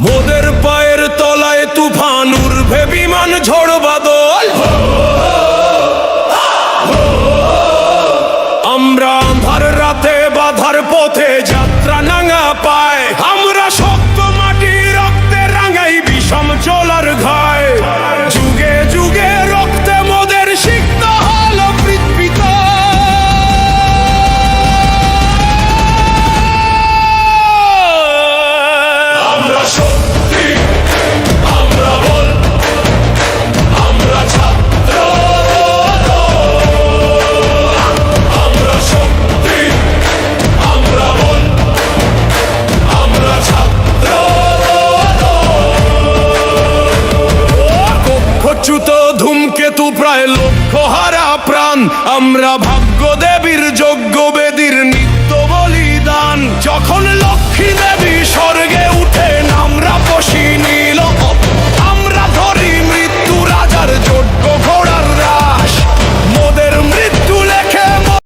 মোদের পায়ের তলায় তুফান উড়বে বিমান ঝড় বাদল। আমরা আঁধার রাতে বাধার পথে যাত্রা নাঙা পায়। আমরা শক্ত মাটি রক্তে রাঙাই বিষম চলার ঘায়। যুগে যুগে রক্তে মোদের সিক্ত হলো পৃথিবীতে। আমরা শক্তি, আমরা বল, আমরা ছাত্র। আমরা শক্তি, আমরা বল, আমরা ছাত্র। কক্ষচ্যুত ধূমকেতু প্রায় লক্ষ হারা প্রাণ। আমরা ভাগ্য দেবীর যজ্ঞ বেদীর নিত্য বলিদান। যখন